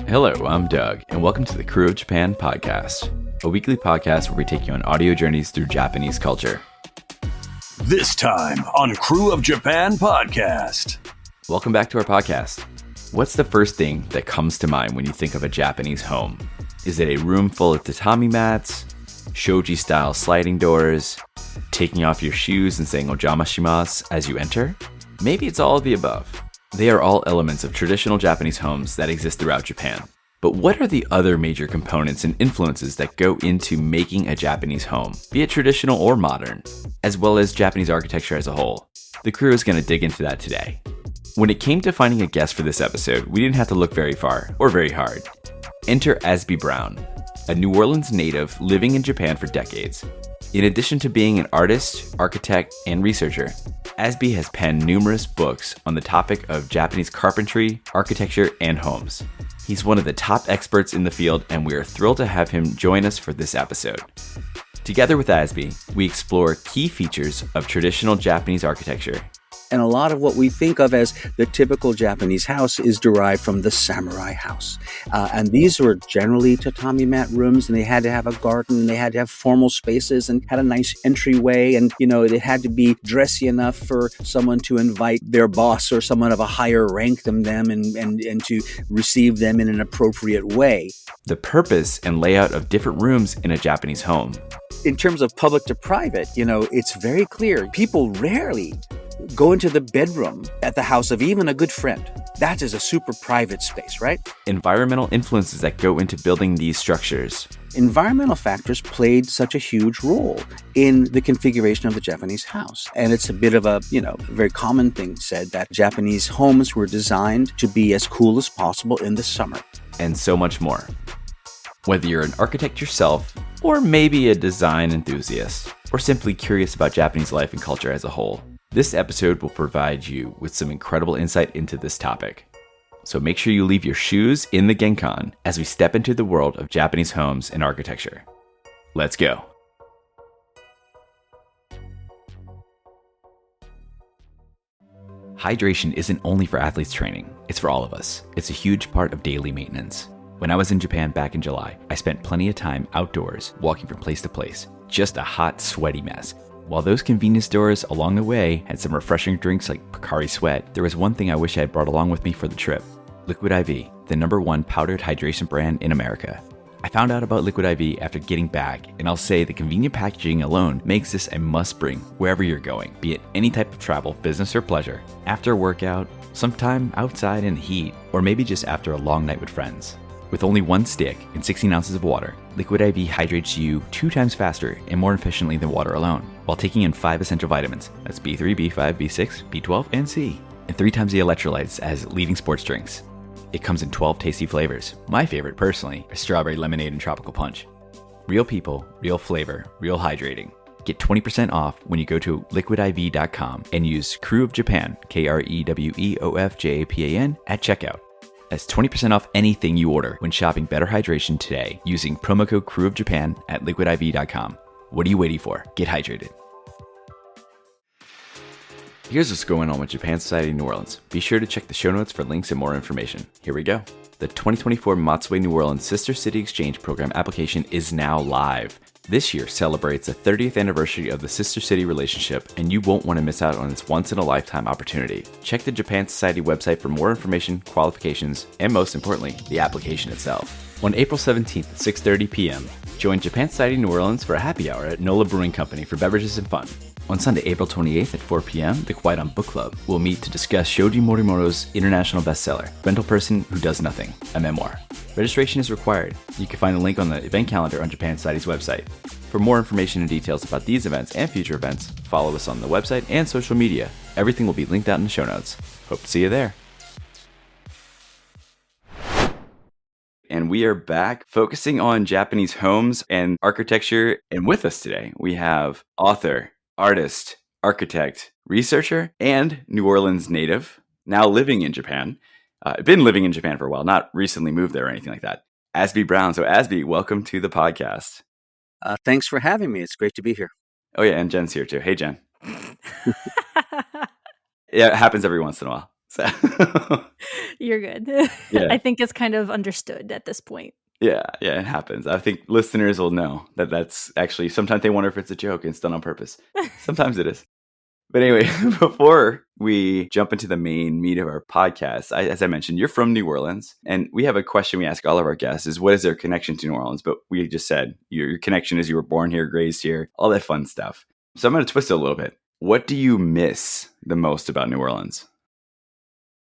Hello, I'm Doug, and welcome to the Krewe of Japan podcast, a weekly podcast where we take you on audio journeys through Japanese culture. This time on Krewe of Japan podcast. Welcome back to our podcast. What's the first thing that comes to mind when you think of a Japanese home? Is it a room full of tatami mats, Shoji-style sliding doors, taking off your shoes and saying "ojama shimasu" as you enter? Maybe it's all of the above. They are all elements of traditional Japanese homes that exist throughout Japan. But what are the other major components and influences that go into making a Japanese home, be it traditional or modern, as well as Japanese architecture as a whole? The Krewe is going to dig into that today. When it came to finding a guest for this episode, we didn't have to look very far or very hard. Enter Azby Brown, a New Orleans native living in Japan for decades. In addition to being an artist, architect, and researcher, Azby has penned numerous books on the topic of Japanese carpentry, architecture, and homes. He's one of the top experts in the field, and we are thrilled to have him join us for this episode. Together with Azby, we explore key features of traditional Japanese architecture. And a lot of what we think of as the typical Japanese house is derived from the samurai house. And these were generally tatami mat rooms, and they had to have a garden, they had to have formal spaces and had a nice entryway. And, it had to be dressy enough for someone to invite their boss or someone of a higher rank than them and to receive them in an appropriate way. The purpose and layout of different rooms in a Japanese home. In terms of public to private, it's very clear. People rarely go into the bedroom at the house of even a good friend. That is a super private space, right? Environmental influences that go into building these structures. Environmental factors played such a huge role in the configuration of the Japanese house. And it's a bit of a, very common thing said that Japanese homes were designed to be as cool as possible in the summer. And so much more. Whether you're an architect yourself, or maybe a design enthusiast, or simply curious about Japanese life and culture as a whole, this episode will provide you with some incredible insight into this topic. So make sure you leave your shoes in the Genkan as we step into the world of Japanese homes and architecture. Let's go. Hydration isn't only for athletes training, it's for all of us. It's a huge part of daily maintenance. When I was in Japan back in July, I spent plenty of time outdoors, walking from place to place. Just a hot, sweaty mess. While those convenience stores along the way had some refreshing drinks like Pocari Sweat, there was one thing I wish I had brought along with me for the trip. Liquid IV, the #1 powdered hydration brand in America. I found out about Liquid IV after getting back, and I'll say the convenient packaging alone makes this a must-bring wherever you're going, be it any type of travel, business or pleasure, after a workout, sometime outside in the heat, or maybe just after a long night with friends. With only one stick and 16 ounces of water, Liquid IV hydrates you 2 times faster and more efficiently than water alone, while taking in 5 essential vitamins, that's B3, B5, B6, B12, and C, and 3 times the electrolytes as leading sports drinks. It comes in 12 tasty flavors. My favorite, personally, is strawberry lemonade and tropical punch. Real people, real flavor, real hydrating. Get 20% off when you go to liquidiv.com and use Krewe of Japan, KREWEOFJAPAN, at checkout. That's 20% off anything you order when shopping Better Hydration today using promo code Krewe of Japan at liquidiv.com. What are you waiting for? Get hydrated. Here's what's going on with Japan Society New Orleans. Be sure to check the show notes for links and more information. Here we go. The 2024 Matsue New Orleans Sister City Exchange Program application is now live. This year celebrates the 30th anniversary of the Sister City relationship, and you won't want to miss out on this once-in-a-lifetime opportunity. Check the Japan Society website for more information, qualifications, and most importantly, the application itself. On April 17th at 6:30 p.m., join Japan Society New Orleans for a happy hour at NOLA Brewing Company for beverages and fun. On Sunday, April 28th at 4 p.m., the Quiet on Book Club will meet to discuss Shoji Morimoto's international bestseller, Rental Person Who Does Nothing, a memoir. Registration is required. You can find the link on the event calendar on Japan Society's website. For more information and details about these events and future events, follow us on the website and social media. Everything will be linked out in the show notes. Hope to see you there. And we are back focusing on Japanese homes and architecture. And with us today, we have author, artist, architect, researcher, and New Orleans native, now living in Japan. Been living in Japan for a while, not recently moved there or anything like that. Azby Brown. So Azby, welcome to the podcast. Thanks for having me. It's great to be here. Oh yeah, and Jen's here too. Hey, Jen. Yeah, it happens every once in a while. So You're good. Yeah. I think it's kind of understood at this point. Yeah, it happens. I think listeners will know that that's actually, sometimes they wonder if it's a joke and it's done on purpose. Sometimes it is. But anyway, before we jump into the main meat of our podcast, as I mentioned, you're from New Orleans, and we have a question we ask all of our guests is, what is their connection to New Orleans? But we just said your connection is you were born here, raised here, all that fun stuff. So I'm going to twist it a little bit. What do you miss the most about New Orleans?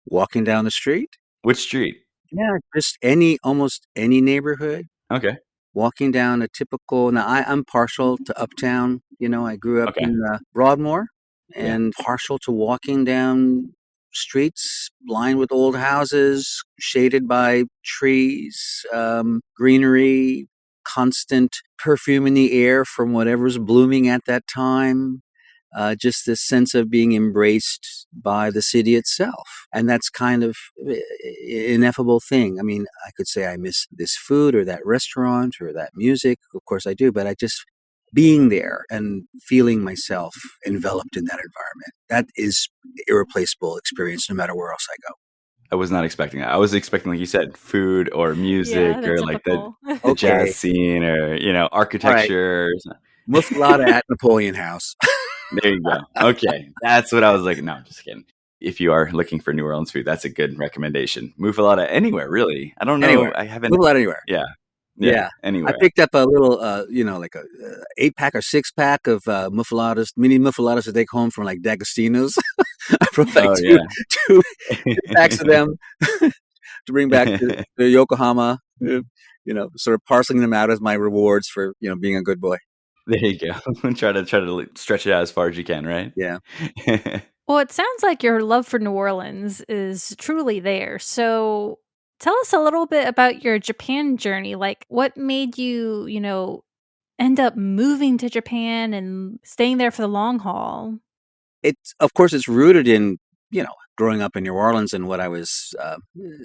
Walking down the street? Which street? Yeah, just almost any neighborhood. Okay. Walking down a typical. Now, I'm partial to Uptown. I grew up Okay. in Broadmoor, Yeah. and partial to walking down streets lined with old houses, shaded by trees, greenery, constant perfume in the air from whatever's blooming at that time. Just this sense of being embraced by the city itself. And that's kind of an ineffable thing. I mean, I could say I miss this food or that restaurant or that music. Of course I do, but I just being there and feeling myself enveloped in that environment. That is irreplaceable experience no matter where else I go. I was not expecting that. I was expecting, like you said, food or music Yeah, or like the Okay. jazz scene or, architecture. Muffalata at Napoleon House. There you go. Okay. That's what I was like. No, I'm just kidding. If you are looking for New Orleans food, that's a good recommendation. Muffalata anywhere, really. I don't know. Anywhere. I haven't. Muffalata anywhere. Yeah. Anywhere. I picked up a little, like a 8-pack or 6-pack of mini muffaladas to take home from like D'Agostino's. I brought like two packs of them to bring back to Yokohama. Sort of parceling them out as my rewards for being a good boy. There you go. try to stretch it out as far as you can, right? Yeah. Well, it sounds like your love for New Orleans is truly there. So tell us a little bit about your Japan journey. Like, what made you, end up moving to Japan and staying there for the long haul? Of course, it's rooted in, growing up in New Orleans and what I was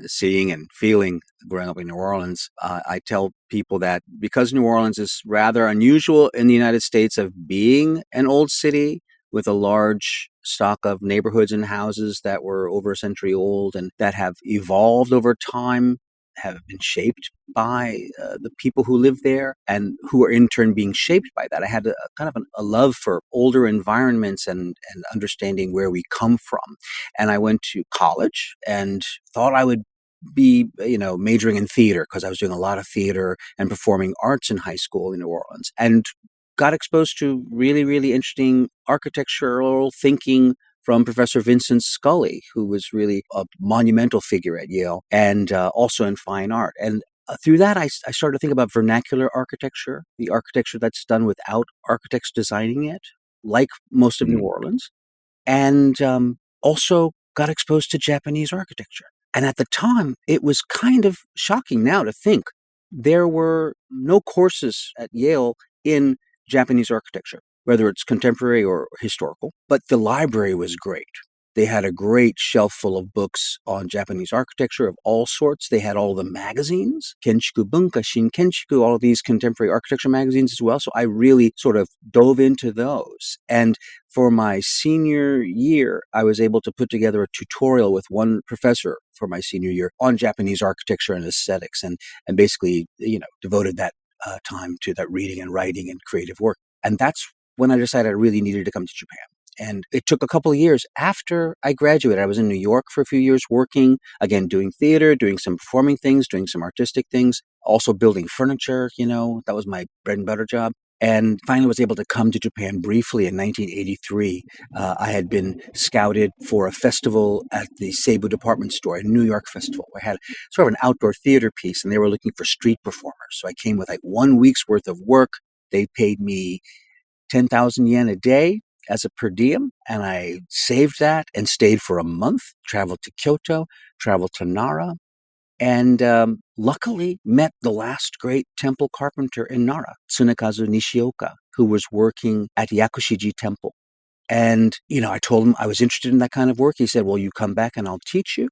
seeing and feeling growing up in New Orleans. I tell people that because New Orleans is rather unusual in the United States of being an old city with a large stock of neighborhoods and houses that were over a century old and that have evolved over time, have been shaped by the people who live there and who are in turn being shaped by that. I had kind of a love for older environments and understanding where we come from. And I went to college and thought I would be, majoring in theater because I was doing a lot of theater and performing arts in high school in New Orleans, and got exposed to really, really interesting architectural thinking from Professor Vincent Scully, who was really a monumental figure at Yale and also in fine art. And through that, I started to think about vernacular architecture, the architecture that's done without architects designing it, like most of New Orleans, and also got exposed to Japanese architecture. And at the time, it was kind of shocking now to think there were no courses at Yale in Japanese architecture, whether it's contemporary or historical, but the library was great. They had a great shelf full of books on Japanese architecture of all sorts. They had all the magazines, Kenshiku Bunka, Shin Kenshiku, all of these contemporary architecture magazines as well. So I really sort of dove into those. And for my senior year, I was able to put together a tutorial with one professor for my senior year on Japanese architecture and aesthetics, and basically, devoted that time to that reading and writing and creative work. And that's when I decided I really needed to come to Japan. And it took a couple of years after I graduated. I was in New York for a few years working, again, doing theater, doing some performing things, doing some artistic things, also building furniture, that was my bread and butter job. And finally was able to come to Japan briefly in 1983. I had been scouted for a festival at the Seibu department store, a New York festival. I had sort of an outdoor theater piece, and they were looking for street performers. So I came with like 1 week's worth of work. They paid me 10,000 yen a day as a per diem, and I saved that and stayed for a month, traveled to Kyoto, traveled to Nara, and luckily met the last great temple carpenter in Nara, Tsunekazu Nishioka, who was working at Yakushiji Temple. And, I told him I was interested in that kind of work. He said, well, you come back and I'll teach you.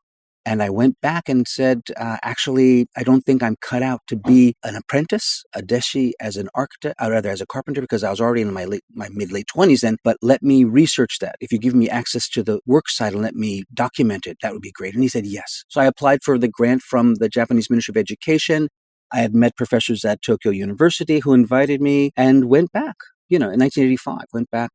And I went back and said, actually, I don't think I'm cut out to be an apprentice, a deshi, as an architect, or rather as a carpenter, because I was already in my mid-late 20s then. But let me research that. If you give me access to the work site and let me document it, that would be great. And he said yes. So I applied for the grant from the Japanese Ministry of Education. I had met professors at Tokyo University who invited me and went back. In 1985, went back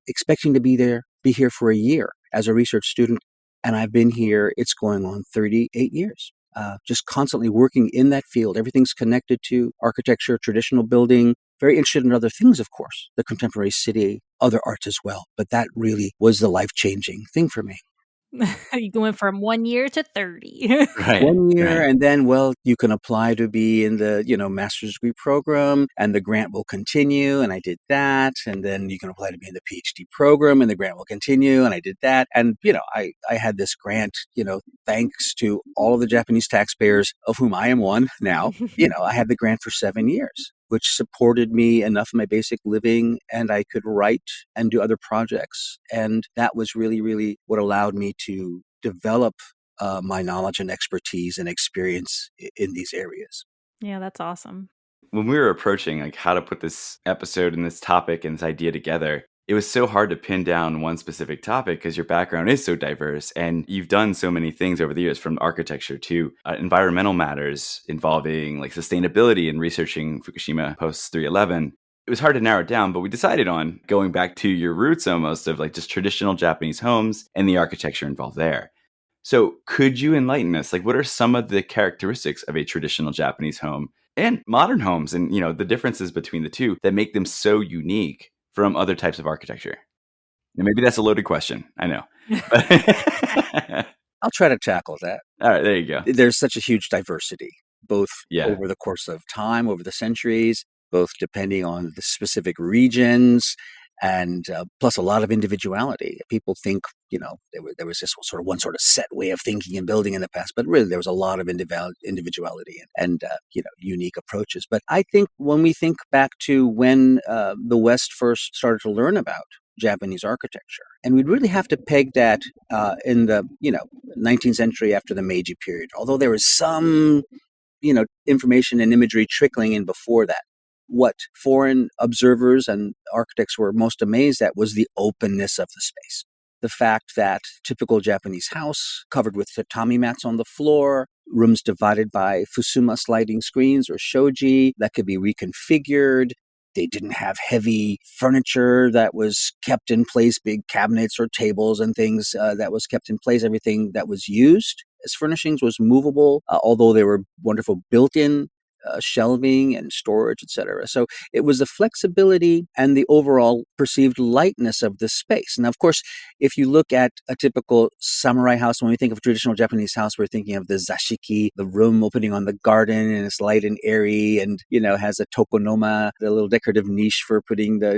expecting to be here for a year as a research student. And I've been here, it's going on 38 years, just constantly working in that field. Everything's connected to architecture, traditional building, very interested in other things, of course, the contemporary city, other arts as well. But that really was the life-changing thing for me. You going from 1 year to 30. Right. 1 year, Right. and then, you can apply to be in the, master's degree program, and the grant will continue, and I did that, and then you can apply to be in the PhD program, and the grant will continue, and I did that, and, I had this grant, thanks to all of the Japanese taxpayers, of whom I am one now, I had the grant for 7 years, which supported me enough of my basic living, and I could write and do other projects, and that was really, really what allowed me to develop my knowledge and expertise and experience in these areas. Yeah, that's awesome. When we were approaching like how to put this episode and this topic and this idea together, it was so hard to pin down one specific topic because your background is so diverse and you've done so many things over the years, from architecture to environmental matters involving like sustainability and researching Fukushima post 311. It was hard to narrow it down, but we decided on going back to your roots almost of like just traditional Japanese homes and the architecture involved there. So could you enlighten us? Like, what are some of the characteristics of a traditional Japanese home and modern homes, and the differences between the two that make them so unique from other types of architecture? And maybe that's a loaded question. I know. I'll try to tackle that. All right, there you go. There's such a huge diversity, both Yeah. over the course of time, over the centuries, both depending on the specific regions, and plus a lot of individuality. People think, there was this sort of one sort of set way of thinking and building in the past, but really there was a lot of individuality and unique approaches. But I think when we think back to when the West first started to learn about Japanese architecture, and we'd really have to peg that in the 19th century after the Meiji period, although there was some information and imagery trickling in before that. What foreign observers and architects were most amazed at was the openness of the space. The fact that typical Japanese house covered with tatami mats on the floor, rooms divided by fusuma sliding screens or shoji that could be reconfigured. They didn't have heavy furniture that was kept in place, big cabinets or tables and things that was kept in place. Everything that was used as furnishings was movable, although they were wonderful built-in shelving and storage, etc. So it was the flexibility and the overall perceived lightness of the space. Now, of course, if you look at a typical samurai house, when we think of a traditional Japanese house, we're thinking of the zashiki, the room opening on the garden, and it's light and airy, and has a tokonoma, the little decorative niche for putting the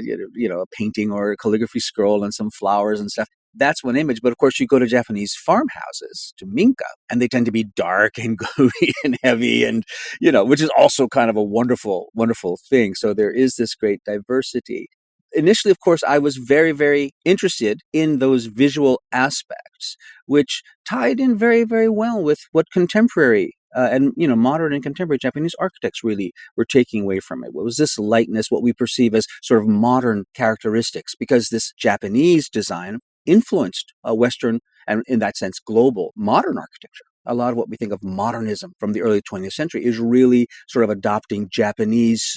a painting or a calligraphy scroll and some flowers and stuff. That's one image. But of course, you go to Japanese farmhouses, to minka, and they tend to be dark and gooey and heavy, and which is also kind of a wonderful, wonderful thing. So there is this great diversity. Initially, of course, I was very, very interested in those visual aspects, which tied in very, very well with what contemporary and modern and contemporary Japanese architects really were taking away from it. What was this lightness, what we perceive as sort of modern characteristics, because this Japanese design influenced Western, and in that sense, global modern architecture. A lot of what we think of modernism from the early 20th century is really sort of adopting Japanese,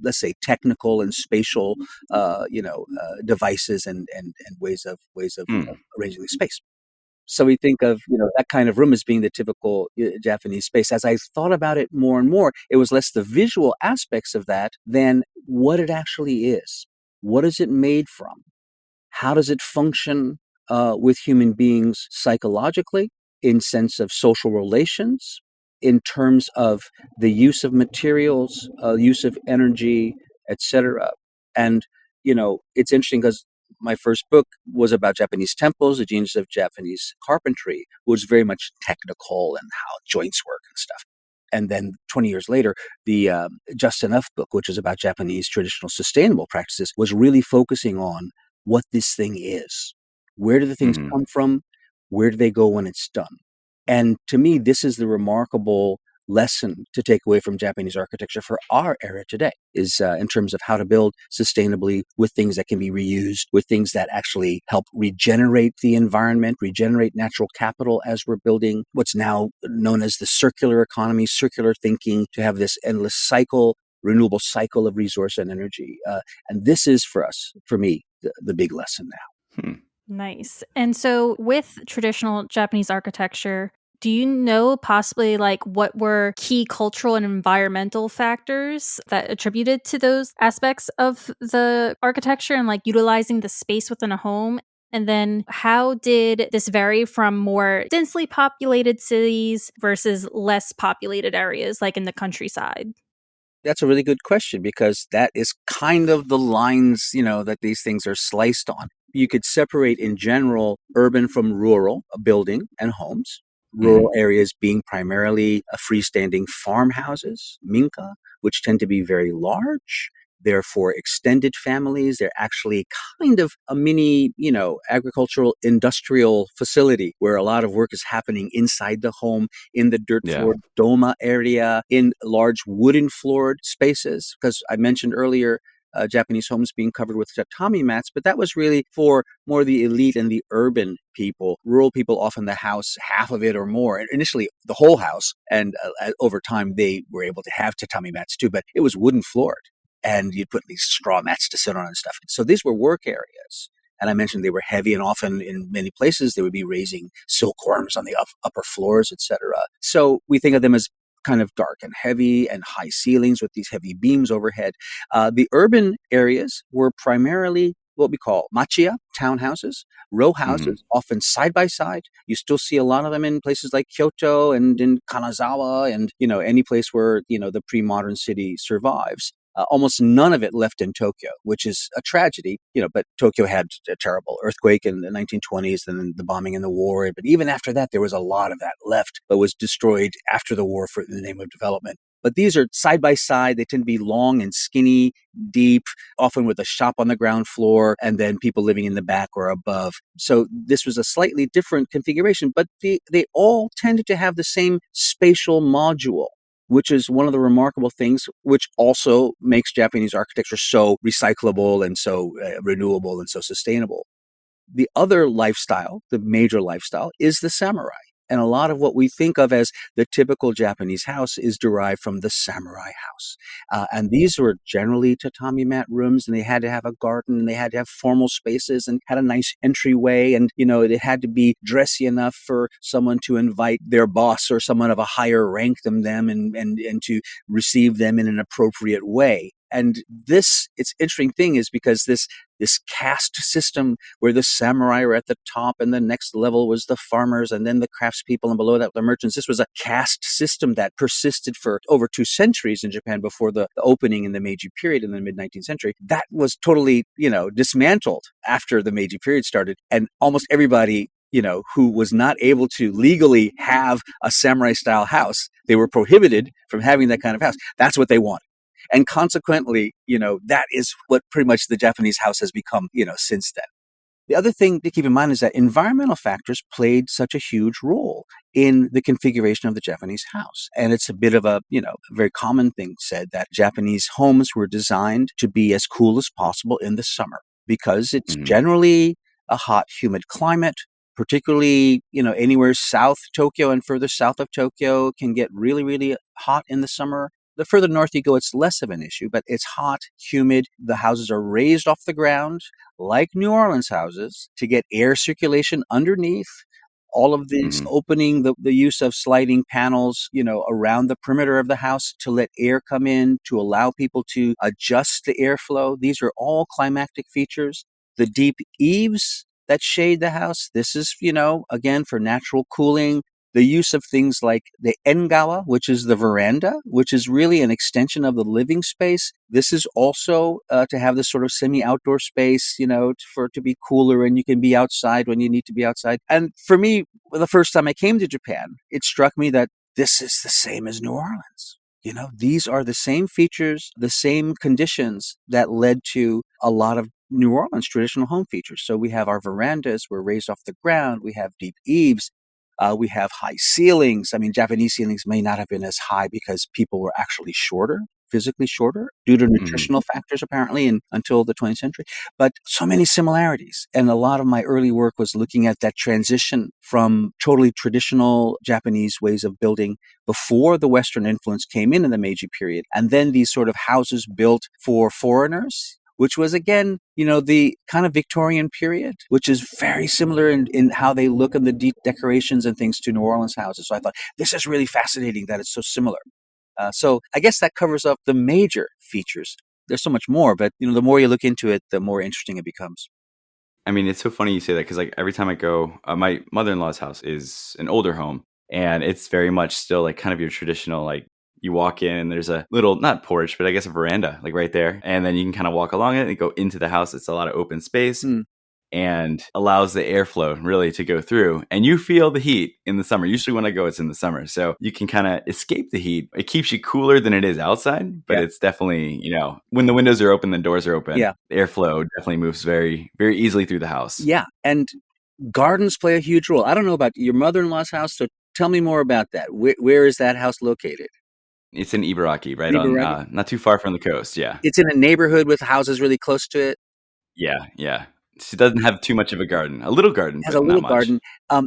let's say, technical and spatial, devices and ways of arranging the space. So we think of that kind of room as being the typical Japanese space. As I thought about it more and more, it was less the visual aspects of that than what it actually is. What is it made from? How does it function with human beings psychologically, in sense of social relations, in terms of the use of materials, use of energy, etc. And, it's interesting because my first book was about Japanese temples, the genius of Japanese carpentry, was very much technical and how joints work and stuff. And then 20 years later, the JSNO book, which is about Japanese traditional sustainable practices, was really focusing on what this thing is. Where do the things come from? Where do they go when it's done? And to me, this is the remarkable lesson to take away from Japanese architecture for our era today is in terms of how to build sustainably with things that can be reused, with things that actually help regenerate the environment, regenerate natural capital as we're building what's now known as the circular economy, circular thinking, to have this endless cycle, renewable cycle of resource and energy. And this is for me, the big lesson now. Hmm. Nice. And so with traditional Japanese architecture, do you know possibly like what were key cultural and environmental factors that attributed to those aspects of the architecture and like utilizing the space within a home? And then how did this vary from more densely populated cities versus less populated areas like in the countryside? That's a really good question because that is kind of the lines, that these things are sliced on. You could separate in general urban from rural, building and homes. Rural areas being primarily freestanding farmhouses, minka, which tend to be very large. Therefore, extended families, they're actually kind of a mini, agricultural industrial facility where a lot of work is happening inside the home, in the dirt Yeah. floored doma area, in large wooden floored spaces. Because I mentioned earlier, Japanese homes being covered with tatami mats, but that was really for more the elite and the urban people. Rural people, often the house, half of it or more, initially the whole house. And over time, they were able to have tatami mats too, but it was wooden floored. And you'd put these straw mats to sit on and stuff. So these were work areas. And I mentioned they were heavy, and often in many places they would be raising silkworms on the upper floors, etc. So we think of them as kind of dark and heavy and high ceilings with these heavy beams overhead. The urban areas were primarily what we call machiya, townhouses, row houses, often side by side. You still see a lot of them in places like Kyoto and in Kanazawa and, any place where, the pre-modern city survives. Almost none of it left in Tokyo, which is a tragedy, but Tokyo had a terrible earthquake in the 1920s, and then the bombing in the war. But even after that, there was a lot of that left, but was destroyed after the war in the name of development. But these are side by side. They tend to be long and skinny, deep, often with a shop on the ground floor, and then people living in the back or above. So this was a slightly different configuration, but they all tended to have the same spatial module, which is one of the remarkable things, which also makes Japanese architecture so recyclable and so renewable and so sustainable. The other lifestyle, the major lifestyle, is the samurai. And a lot of what we think of as the typical Japanese house is derived from the samurai house. And these were generally tatami mat rooms, and they had to have a garden, and they had to have formal spaces and had a nice entryway. And, it had to be dressy enough for someone to invite their boss or someone of a higher rank than them and to receive them in an appropriate way. And it's interesting thing is because this caste system where the samurai are at the top and the next level was the farmers and then the craftspeople and below that the merchants. This was a caste system that persisted for over 2 centuries in Japan before the opening in the Meiji period in the mid-19th century. That was totally, dismantled after the Meiji period started. And almost everybody who was not able to legally have a samurai style house, they were prohibited from having that kind of house. That's what they wanted. And consequently, that is what pretty much the Japanese house has become, since then. The other thing to keep in mind is that environmental factors played such a huge role in the configuration of the Japanese house. And it's a bit of a very common thing said that Japanese homes were designed to be as cool as possible in the summer because it's generally a hot, humid climate. Particularly, anywhere south Tokyo and further south of Tokyo can get really, really hot in the summer. The further north you go, it's less of an issue, but it's hot, humid. The houses are raised off the ground, like New Orleans houses, to get air circulation underneath. All of these opening, the use of sliding panels, around the perimeter of the house to let air come in, to allow people to adjust the airflow. These are all climactic features. The deep eaves that shade the house, this is, again, for natural cooling. The use of things like the engawa, which is the veranda, which is really an extension of the living space. This is also to have this sort of semi-outdoor space, for it to be cooler and you can be outside when you need to be outside. And for me, the first time I came to Japan, it struck me that this is the same as New Orleans. These are the same features, the same conditions that led to a lot of New Orleans traditional home features. So we have our verandas, we're raised off the ground, we have deep eaves. We have high ceilings. I mean, Japanese ceilings may not have been as high because people were actually shorter, physically shorter, due to Mhm. nutritional factors, apparently, until the 20th century. But so many similarities. And a lot of my early work was looking at that transition from totally traditional Japanese ways of building before the Western influence came in the Meiji period, and then these sort of houses built for foreigners, which was again, the kind of Victorian period, which is very similar in how they look and the decorations and things to New Orleans houses. So I thought this is really fascinating that it's so similar. So I guess that covers up the major features. There's so much more, but the more you look into it, the more interesting it becomes. I mean, it's so funny you say that because like every time I go, my mother-in-law's house is an older home, and it's very much still like kind of your traditional like you walk in and there's a little not porch, but I guess a veranda like right there, and then you can kind of walk along it and go into the house. It's a lot of open space Mm, and allows the airflow really to go through. And you feel the heat in the summer. Usually when I go, it's in the summer. So you can kind of escape the heat. It keeps you cooler than it is outside, but yeah, it's definitely, when the windows are open, the doors are open, yeah, the airflow definitely moves very, very easily through the house. yeah. And gardens play a huge role. I don't know about your mother-in-law's house, so tell me more about that. Where is that house located? It's in Ibaraki, right on, Ibaraki? not too far from the coast. Yeah. It's in a neighborhood with houses really close to it. Yeah. Yeah. She doesn't have too much of a garden, a little garden, Has a but not little much. garden.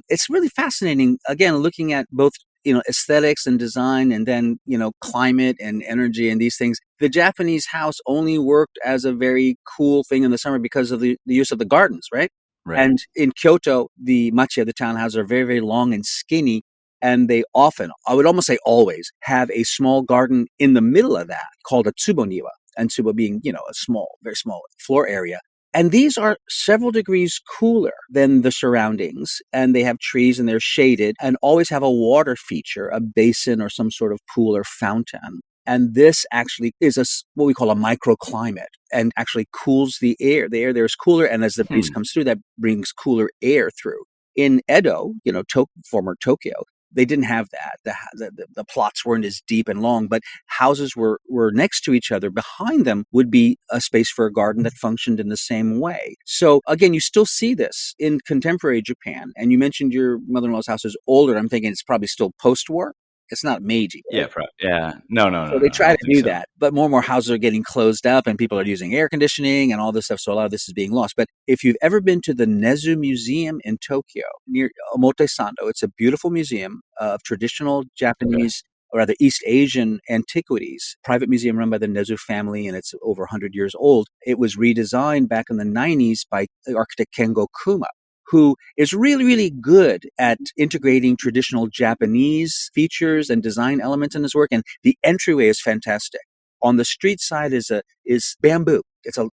It's really fascinating. Again, looking at both aesthetics and design, and then climate and energy and these things. The Japanese house only worked as a very cool thing in the summer because of the use of the gardens, right? Right. And in Kyoto, the machi, the townhouses, are very, very long and skinny. And they often, I would almost say always, have a small garden in the middle of that called a tsuboniwa. And tsubo being, a small, very small floor area. And these are several degrees cooler than the surroundings, and they have trees and they're shaded and always have a water feature, a basin or some sort of pool or fountain. And this actually is what we call a microclimate, and actually cools the air. The air there is cooler, and as the breeze Hmm. comes through, that brings cooler air through. In Edo, former Tokyo, they didn't have that. The plots weren't as deep and long, but houses were next to each other. Behind them would be a space for a garden that functioned in the same way. So again, you still see this in contemporary Japan. And you mentioned your mother-in-law's house is older. I'm thinking it's probably still post-war. It's not Meiji, right? Yeah. Yeah. No, no, So no, they no. I try don't to think do so. that, but more and more houses are getting closed up and people are using air conditioning and all this stuff. So a lot of this is being lost. But if you've ever been to the Nezu Museum in Tokyo near Omotesando, it's a beautiful museum of traditional Okay. Japanese, or rather East Asian antiquities, private museum run by the Nezu family, and it's over 100 years old. It was redesigned back in the 90s by architect Kengo Kuma, who is really, really good at integrating traditional Japanese features and design elements in his work. And the entryway is fantastic. On the street side is bamboo. It's a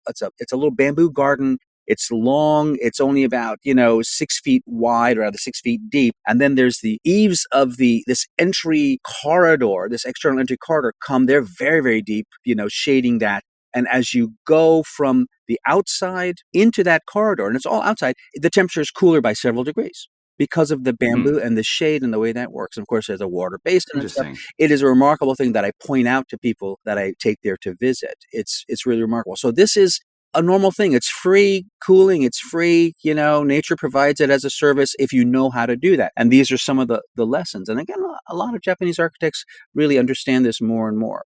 little bamboo garden. It's long. It's only about 6 feet wide, or rather 6 feet deep. And then there's the eaves of this entry corridor, this external entry corridor. They're very, very deep. Shading that. And as you go from the outside into that corridor, and it's all outside, the temperature is cooler by several degrees because of the Hmm. bamboo and the shade and the way that works. And of course, there's a water basin and stuff. Interesting. It is a remarkable thing that I point out to people that I take there to visit. It's really remarkable. So this is a normal thing. It's free cooling. It's free. Nature provides it as a service if you know how to do that. And these are some of the lessons. And again, a lot of Japanese architects really understand this more and more.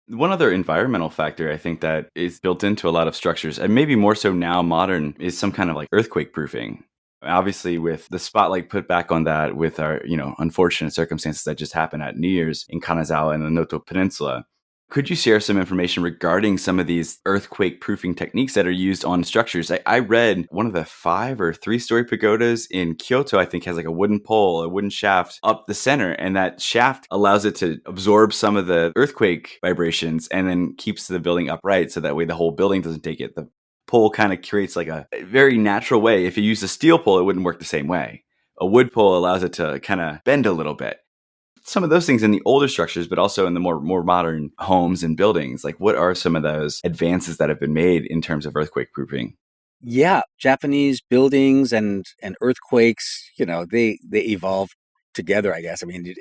One other environmental factor I think that is built into a lot of structures, and maybe more so now modern, is some kind of like earthquake proofing. Obviously, with the spotlight put back on that with our, unfortunate circumstances that just happened at New Year's in Kanazawa and the Noto Peninsula, could you share some information regarding some of these earthquake proofing techniques that are used on structures? I read one of the 5 or 3 story pagodas in Kyoto, I think, has like a wooden pole, a wooden shaft up the center. And that shaft allows it to absorb some of the earthquake vibrations and then keeps the building upright. So that way the whole building doesn't take it. The pole kind of creates like a very natural way. If you use a steel pole, it wouldn't work the same way. A wood pole allows it to kind of bend a little bit. Some of those things in the older structures, but also in the more modern homes and buildings. Like, what are some of those advances that have been made in terms of earthquake proofing? Yeah, Japanese buildings and earthquakes, they evolved together, I guess. I mean,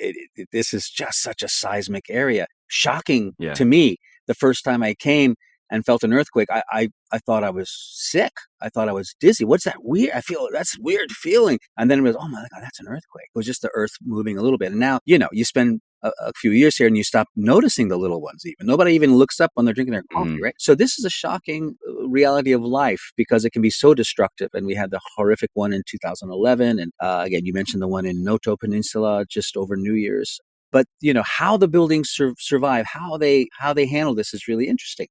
this is just such a seismic area. Shocking Yeah. to me the first time I came. and felt an earthquake, I thought I was sick. I thought I was dizzy. What's that weird? That's weird feeling. And then it was, oh my God, that's an earthquake. It was just the earth moving a little bit. And now, you spend a few years here and you stop noticing the little ones even. Nobody even looks up when they're drinking their coffee, right? So this is a shocking reality of life because it can be so destructive. And we had the horrific one in 2011. And again, you mentioned the one in Noto Peninsula just over New Year's. But, how the buildings survive, how they handle this is really interesting.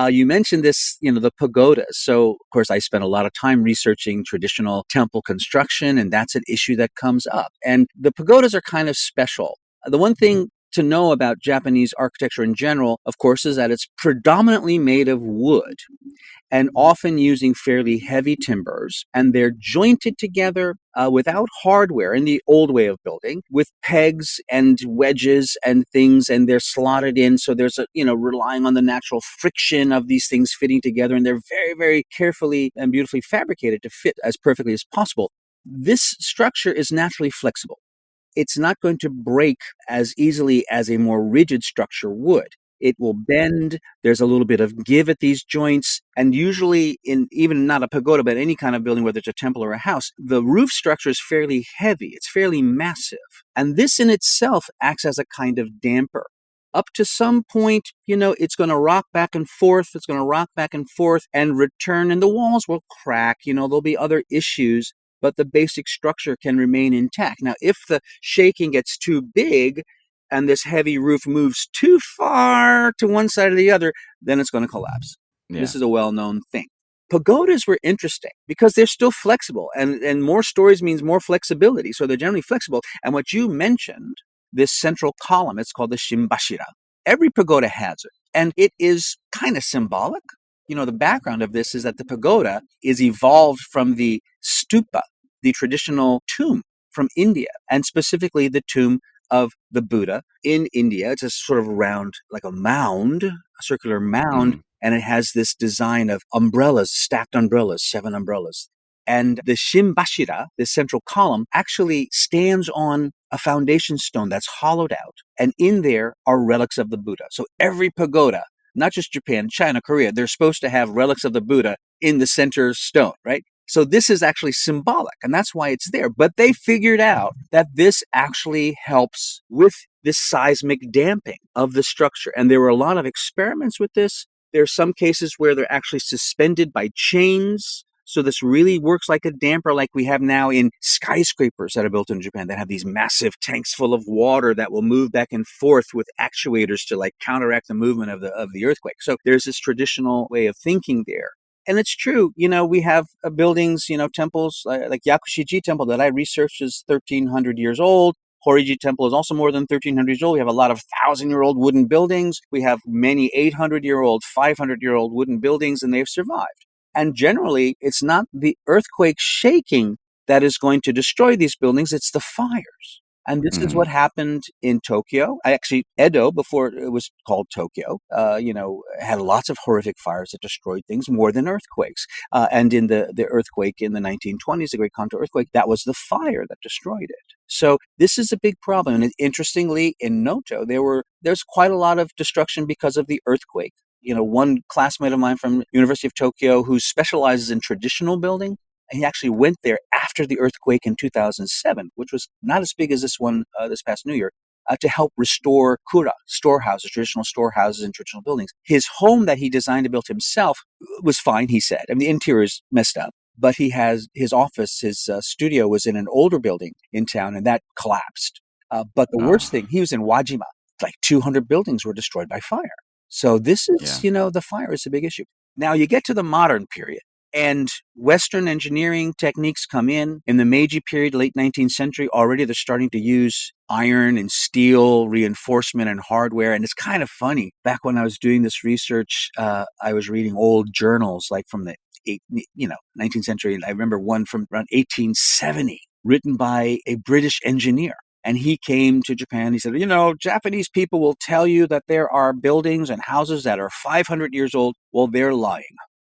You mentioned this, the pagodas. So, of course, I spent a lot of time researching traditional temple construction, and that's an issue that comes up. And the pagodas are kind of special. The one thing to know about Japanese architecture in general, of course, is that it's predominantly made of wood and often using fairly heavy timbers, and they're jointed together without hardware in the old way of building, with pegs and wedges and things, and they're slotted in. So there's relying on the natural friction of these things fitting together, and they're very, very carefully and beautifully fabricated to fit as perfectly as possible. This structure is naturally flexible. It's not going to break as easily as a more rigid structure would. It will bend. There's a little bit of give at these joints. And usually in even not a pagoda, but any kind of building, whether it's a temple or a house, the roof structure is fairly heavy. It's fairly massive. And this in itself acts as a kind of damper. Up to some point, it's going to rock back and forth. It's going to rock back and forth and return, and the walls will crack. There'll be other issues, but the basic structure can remain intact. Now, if the shaking gets too big and this heavy roof moves too far to one side or the other, then it's going to collapse. Yeah. This is a well-known thing. Pagodas were interesting because they're still flexible, and more stories means more flexibility. So they're generally flexible. And what you mentioned, this central column, it's called the shimbashira. Every pagoda has it, and it is kind of symbolic. The background of this is that the pagoda is evolved from the stupa, the traditional tomb from India, and specifically the tomb of the Buddha in India. It's a sort of round, like a mound, a circular mound, and it has this design of umbrellas, stacked umbrellas, 7 umbrellas. And the shimbashira, this central column, actually stands on a foundation stone that's hollowed out, and in there are relics of the Buddha. So every pagoda, not just Japan, China, Korea, they're supposed to have relics of the Buddha in the center stone, right? So this is actually symbolic, and that's why it's there. But they figured out that this actually helps with this seismic damping of the structure. And there were a lot of experiments with this. There are some cases where they're actually suspended by chains. So this really works like a damper like we have now in skyscrapers that are built in Japan that have these massive tanks full of water that will move back and forth with actuators to counteract the movement of the earthquake. So there's this traditional way of thinking there. And it's true, we have buildings, temples like Yakushiji Temple that I researched is 1,300 years old. Horiji Temple is also more than 1,300 years old. We have a lot of 1,000-year-old wooden buildings. We have many 800-year-old, 500-year-old wooden buildings, and they've survived. And generally, it's not the earthquake shaking that is going to destroy these buildings, it's the fires. And this is what happened in Tokyo. Actually, Edo, before it was called Tokyo, had lots of horrific fires that destroyed things more than earthquakes. And in the earthquake in the 1920s, the Great Kanto earthquake, that was the fire that destroyed it. So this is a big problem. And interestingly, in Noto, there's quite a lot of destruction because of the earthquake. One classmate of mine from University of Tokyo who specializes in traditional building, he actually went there after the earthquake in 2007, which was not as big as this one this past New Year, to help restore kura, storehouses, traditional storehouses and traditional buildings. His home that he designed and built himself was fine, he said. I mean, the interior is messed up, but he has his office, his studio was in an older building in town, and that collapsed. But the worst thing, he was in Wajima. 200 buildings were destroyed by fire. So this is, the fire is a big issue. Now you get to the modern period. And Western engineering techniques come in the Meiji period, late 19th century. Already they're starting to use iron and steel reinforcement and hardware. And it's kind of funny. Back when I was doing this research, I was reading old journals from the 19th century. And I remember one from around 1870 written by a British engineer. And he came to Japan. He said, Japanese people will tell you that there are buildings and houses that are 500 years old. Well, they're lying.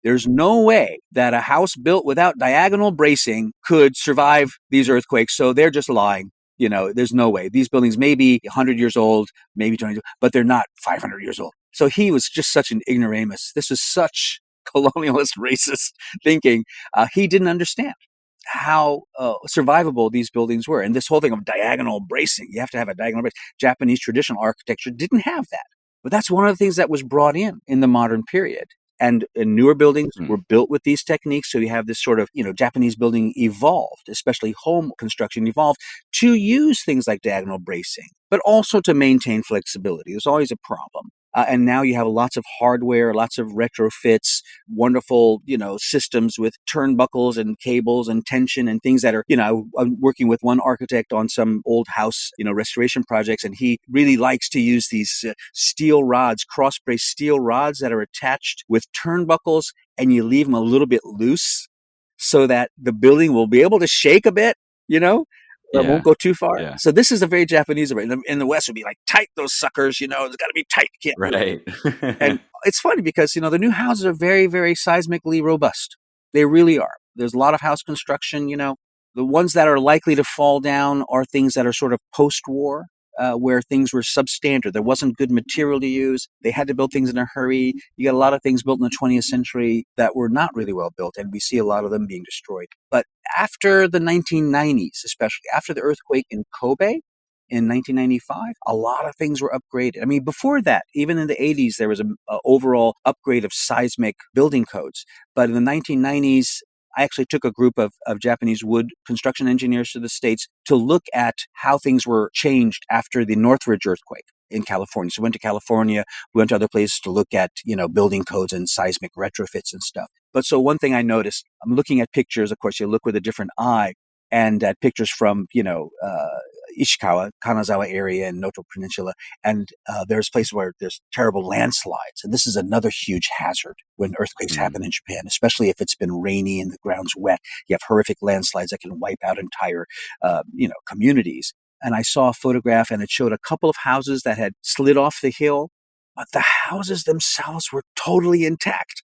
There's no way that a house built without diagonal bracing could survive these earthquakes. So they're just lying. There's no way. These buildings may be 100 years old, maybe 20, but they're not 500 years old. So he was just such an ignoramus. This was such colonialist, racist thinking. He didn't understand how survivable these buildings were. And this whole thing of diagonal bracing, you have to have a diagonal brace. Japanese traditional architecture didn't have that. But that's one of the things that was brought in the modern period. And newer buildings were built with these techniques. So you have this sort of, Japanese building evolved, especially home construction evolved to use things like diagonal bracing, but also to maintain flexibility. There's always a problem. And now you have lots of hardware, lots of retrofits, wonderful, systems with turnbuckles and cables and tension and things that are, I'm working with one architect on some old house, restoration projects, and he really likes to use these steel rods, cross-brace steel rods that are attached with turnbuckles, and you leave them a little bit loose so that the building will be able to shake a bit, It won't go too far. Yeah. So this is a very Japanese way. In the West, would be like, tight those suckers, it's got to be tight. You can't Right. And it's funny because, the new houses are very, very seismically robust. They really are. There's a lot of house construction, The ones that are likely to fall down are things that are sort of post-war, where things were substandard. There wasn't good material to use. They had to build things in a hurry. You got a lot of things built in the 20th century that were not really well built, and we see a lot of them being destroyed. But after the 1990s, especially after the earthquake in Kobe in 1995, a lot of things were upgraded. I mean, before that, even in the 80s, there was an overall upgrade of seismic building codes. But in the 1990s, I actually took a group of Japanese wood construction engineers to the States to look at how things were changed after the Northridge earthquake in California. So we went to California, we went to other places to look at, building codes and seismic retrofits and stuff. But so one thing I noticed, I'm looking at pictures, of course, you look with a different eye, and at pictures from, Ishikawa, Kanazawa area and Noto Peninsula. And there's places where there's terrible landslides. And this is another huge hazard when earthquakes happen in Japan, especially if it's been rainy and the ground's wet. You have horrific landslides that can wipe out entire, communities. And I saw a photograph, and it showed a couple of houses that had slid off the hill, but the houses themselves were totally intact.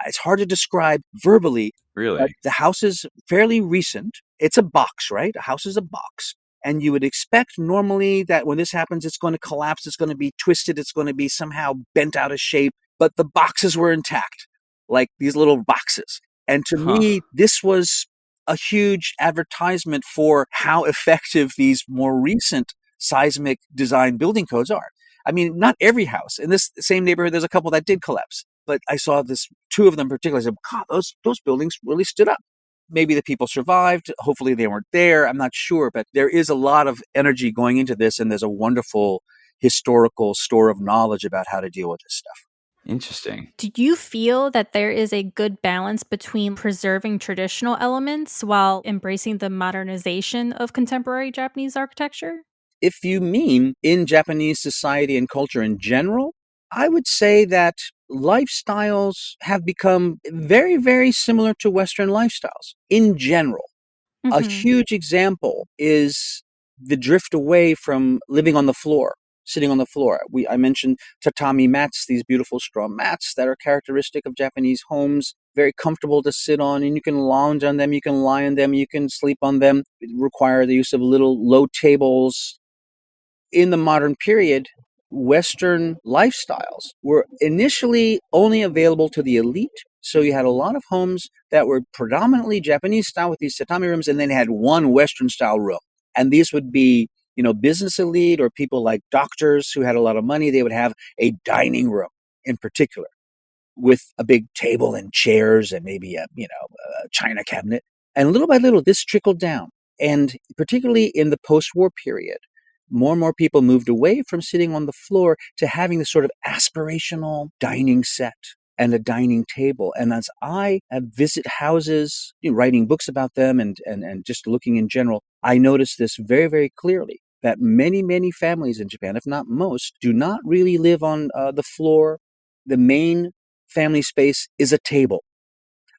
It's hard to describe verbally. Really? But the house is fairly recent. It's a box, right? A house is a box. And you would expect normally that when this happens, it's going to collapse, it's going to be twisted, it's going to be somehow bent out of shape. But the boxes were intact, like these little boxes. And to me, this was a huge advertisement for how effective these more recent seismic design building codes are. I mean, not every house. In this same neighborhood, there's a couple that did collapse. But I saw two of them particularly. I said, God, those buildings really stood up. Maybe the people survived. Hopefully they weren't there. I'm not sure. But there is a lot of energy going into this, and there's a wonderful historical store of knowledge about how to deal with this stuff. Interesting. Do you feel that there is a good balance between preserving traditional elements while embracing the modernization of contemporary Japanese architecture? If you mean in Japanese society and culture in general, I would say that lifestyles have become very, very similar to Western lifestyles in general. A huge example is the drift away from living on the floor, sitting on the floor. I mentioned tatami mats, these beautiful straw mats that are characteristic of Japanese homes, very comfortable to sit on, and you can lounge on them, you can lie on them, you can sleep on them. It require the use of little low tables. In the modern period, Western lifestyles were initially only available to the elite. So you had a lot of homes that were predominantly Japanese style with these tatami rooms, and then had one Western style room. And these would be, business elite or people like doctors who had a lot of money. They would have a dining room in particular with a big table and chairs and maybe a china cabinet. And little by little, this trickled down. And particularly in the post-war period, more and more people moved away from sitting on the floor to having this sort of aspirational dining set and a dining table. And as I visit houses, writing books about them and just looking in general, I notice this very, very clearly, that many, many families in Japan, if not most, do not really live on the floor. The main family space is a table.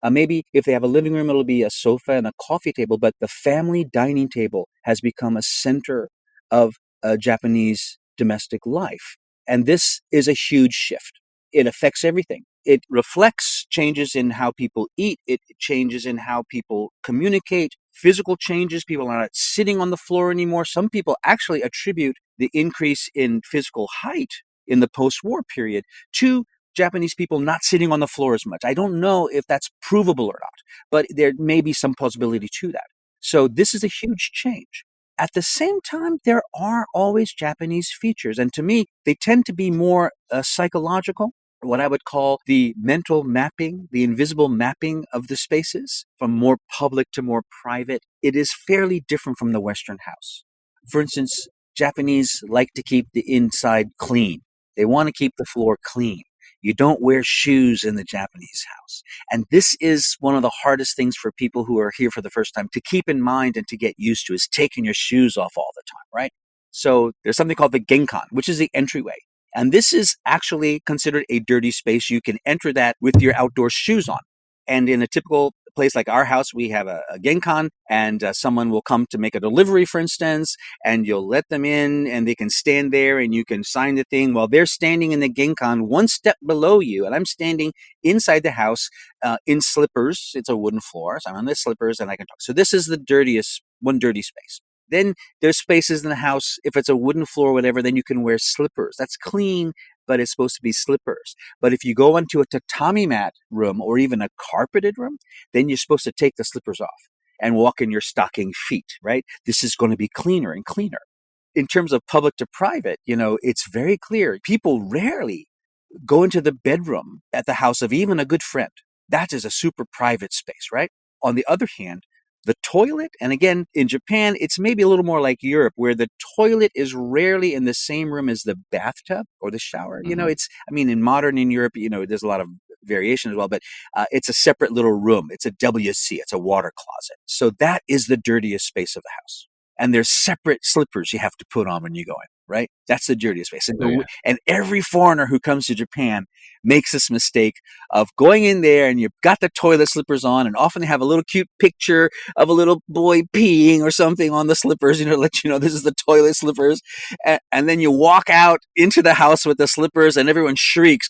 Maybe if they have a living room, it'll be a sofa and a coffee table, but the family dining table has become a center of Japanese domestic life. And this is a huge shift. It affects everything. It reflects changes in how people eat. It changes in how people communicate, physical changes. People are not sitting on the floor anymore. Some people actually attribute the increase in physical height in the post-war period to Japanese people not sitting on the floor as much. I don't know if that's provable or not, but there may be some possibility to that. So this is a huge change. At the same time, there are always Japanese features, and to me, they tend to be more psychological, what I would call the mental mapping, the invisible mapping of the spaces from more public to more private. It is fairly different from the Western house. For instance, Japanese like to keep the inside clean. They want to keep the floor clean. You don't wear shoes in the Japanese house. And this is one of the hardest things for people who are here for the first time to keep in mind and to get used to, is taking your shoes off all the time, right? So there's something called the genkan, which is the entryway. And this is actually considered a dirty space. You can enter that with your outdoor shoes on. And in a typical place like our house, we have a genkan, and someone will come to make a delivery, for instance, and you'll let them in and they can stand there and you can sign the thing while they're standing in the genkan one step below you. And I'm standing inside the house in slippers. It's a wooden floor, so I'm on the slippers and I can talk. So this is the one dirty space. Then there's spaces in the house, if it's a wooden floor or whatever, then you can wear slippers. That's clean, but it's supposed to be slippers. But if you go into a tatami mat room or even a carpeted room, then you're supposed to take the slippers off and walk in your stocking feet, right? This is going to be cleaner and cleaner. In terms of public to private, it's very clear. People rarely go into the bedroom at the house of even a good friend. That is a super private space, right? On the other hand, the toilet, and again, in Japan, it's maybe a little more like Europe, where the toilet is rarely in the same room as the bathtub or the shower. In modern in Europe, there's a lot of variation as well, but it's a separate little room. It's a WC, it's a water closet. So that is the dirtiest space of the house. And there's separate slippers you have to put on when you go in, right? That's the dirtiest space. And every foreigner who comes to Japan makes this mistake of going in there and you've got the toilet slippers on, and often they have a little cute picture of a little boy peeing or something on the slippers, to let you know this is the toilet slippers. And then you walk out into the house with the slippers and everyone shrieks,